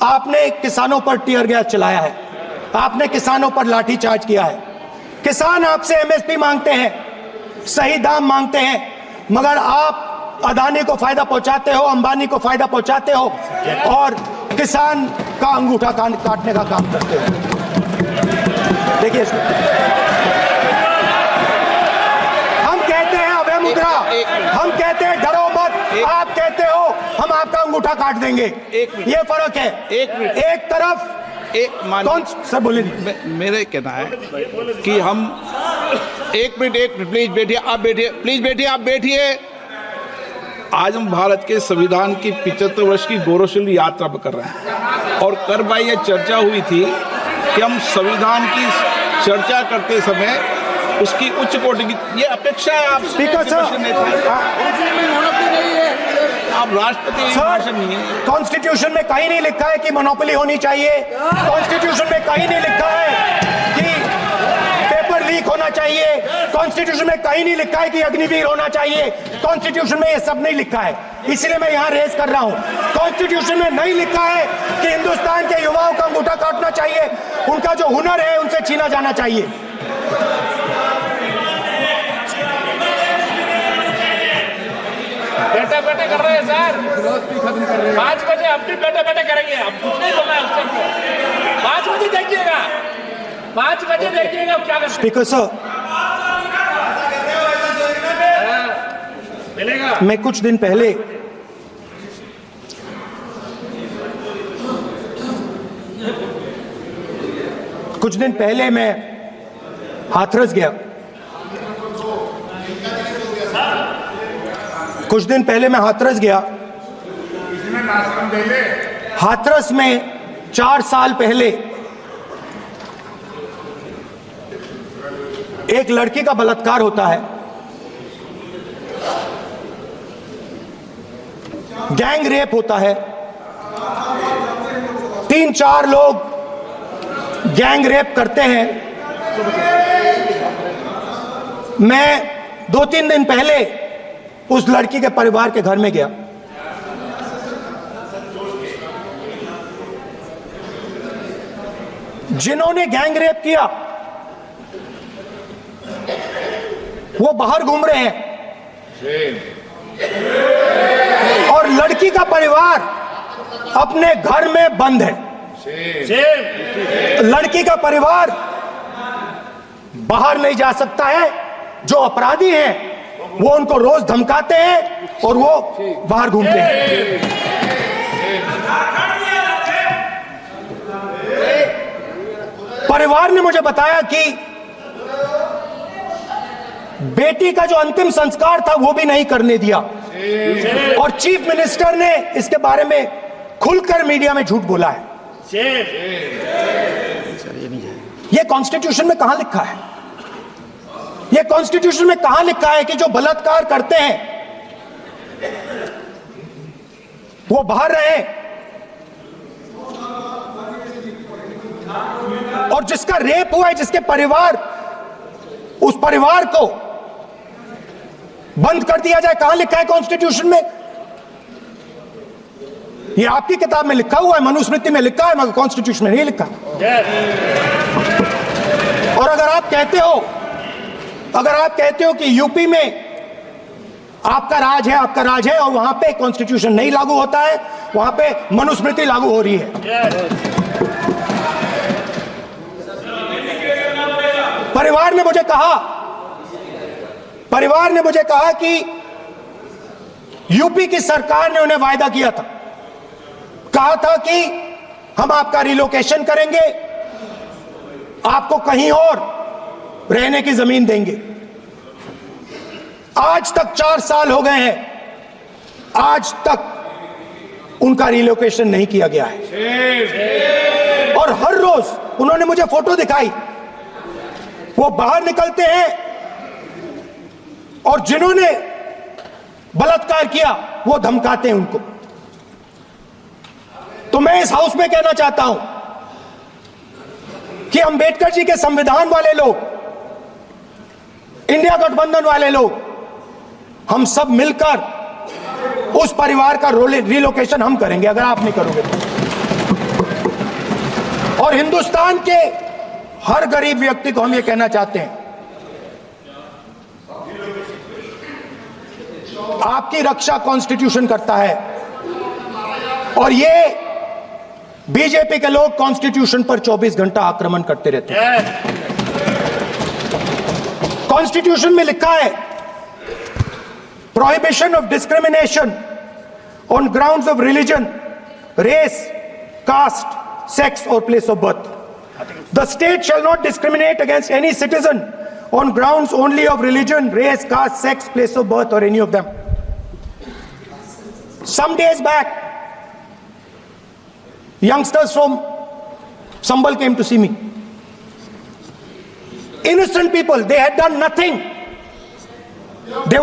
आपने किसानों पर टीयर गैस चलाया है, आपने किसानों पर लाठीचार्ज किया है। किसान आपसे एमएसपी मांगते हैं, सही दाम मांगते हैं, मगर आप अदानी को फायदा पहुंचाते हो, अंबानी को फायदा पहुंचाते हो और किसान का अंगूठा काटने का काम करते हो। देखिए, हम कहते हैं अभय मुद्रा, हम कहते हैं डरो मत, आप कहते हो हम आपका अंगूठा काट देंगे। ये फर्क है। एक तरफ कौन सर बोले, मेरे कहना है कि हम एक मिनट प्लीज बैठिए, आप बैठिए, प्लीज बैठिए, आप बैठिए। आज हम भारत के संविधान की 75 वर्ष की गौरवशाली यात्रा कर रहे हैं और कर भाई ये चर्चा हुई थी कि हम संविधान की चर्चा करते समय उसकी उच्च कोटि की ये अपेक्षा है। आप स्पीकर सर, आप राष्ट्रपति नहीं है। कॉन्स्टिट्यूशन में कहीं नहीं लिखा है कि मोनोपोली होनी चाहिए। कॉन्स्टिट्यूशन में कहीं नहीं लिखा है कि पेपर लीक होना चाहिए। कॉन्स्टिट्यूशन में कहीं नहीं लिखा है कि अग्निवीर होना चाहिए। कॉन्स्टिट्यूशन में ये सब नहीं लिखा है, इसलिए मैं यहां रेज कर रहा हूं। कॉन्स्टिट्यूशन में नहीं लिखा है कि हिंदुस्तान के युवाओं का अंगूठा काटना चाहिए, उनका जो हुनर है उनसे छीना जाना चाहिए। बैठे बैठे कर रहे हैं सर, 5 बजे अपनी बैठे बैठे करेंगे, हम कुछ नहीं बोलना है उससे। 5 बजे देखिएगा, 5 बजे देखिएगा क्या कर। स्पीकर सर, मिलेगा। मैं कुछ दिन पहले मैं हाथरस गया। कुछ दिन पहले मैं हाथरस गया। हाथरस में 4 साल पहले एक लड़की का बलात्कार होता है। गैंग रेप होता है। 3-4 लोग गैंग रेप करते हैं। मैं 2-3 दिन पहले उस लड़की के परिवार के घर में गया। जिन्होंने गैंग रेप किया वो बाहर घूम रहे हैं और लड़की का परिवार अपने घर में बंद है। लड़की का परिवार बाहर नहीं जा सकता है। जो अपराधी हैं वो उनको रोज धमकाते हैं और वो बाहर घूमते हैं। परिवार ने मुझे बताया कि बेटी का जो अंतिम संस्कार था वो भी नहीं करने दिया और चीफ मिनिस्टर ने इसके बारे में खुलकर मीडिया में झूठ बोला है। ये कॉन्स्टिट्यूशन में कहां लिखा है? ये कॉन्स्टिट्यूशन में कहां लिखा है कि जो बलात्कार करते हैं वो बाहर रहे और जिसका रेप हुआ है, जिसके परिवार, उस परिवार को बंद कर दिया जाए? कहां लिखा है कॉन्स्टिट्यूशन में? ये आपकी किताब में लिखा हुआ है, मनुस्मृति में लिखा है, मगर कॉन्स्टिट्यूशन में नहीं लिखा। और अगर आप कहते हो कि यूपी में आपका राज है और वहां पे कॉन्स्टिट्यूशन नहीं लागू होता है, वहां पे मनुस्मृति लागू हो रही है। परिवार ने मुझे कहा कि यूपी की सरकार ने उन्हें वायदा किया था, कहा था कि हम आपका रिलोकेशन करेंगे, आपको कहीं और रहने की जमीन देंगे। आज तक 4 साल हो गए हैं, आज तक उनका रिलोकेशन नहीं किया गया है। और हर रोज उन्होंने मुझे फोटो दिखाई, वो बाहर निकलते हैं और जिन्होंने बलात्कार किया वो धमकाते हैं उनको। तो मैं इस हाउस में कहना चाहता हूं कि अंबेडकर जी के संविधान वाले लोग, इंडिया गठबंधन वाले लोग, हम सब मिलकर उस परिवार का रिलोकेशन हम करेंगे, अगर आप नहीं करोगे तो। और हिंदुस्तान के हर गरीब व्यक्ति को हम ये कहना चाहते हैं, आपकी रक्षा कॉन्स्टिट्यूशन करता है और ये बीजेपी के लोग कॉन्स्टिट्यूशन पर 24 घंटा आक्रमण करते रहते हैं। कॉन्स्टिट्यूशन में लिखा है prohibition of discrimination on grounds of religion, race, caste, sex और place of birth. The state shall not discriminate against any citizen on grounds only of religion, race, caste, sex, place of birth or any of them. Some days back, youngsters from Sambal came to see me. Innocent people, they had done nothing. They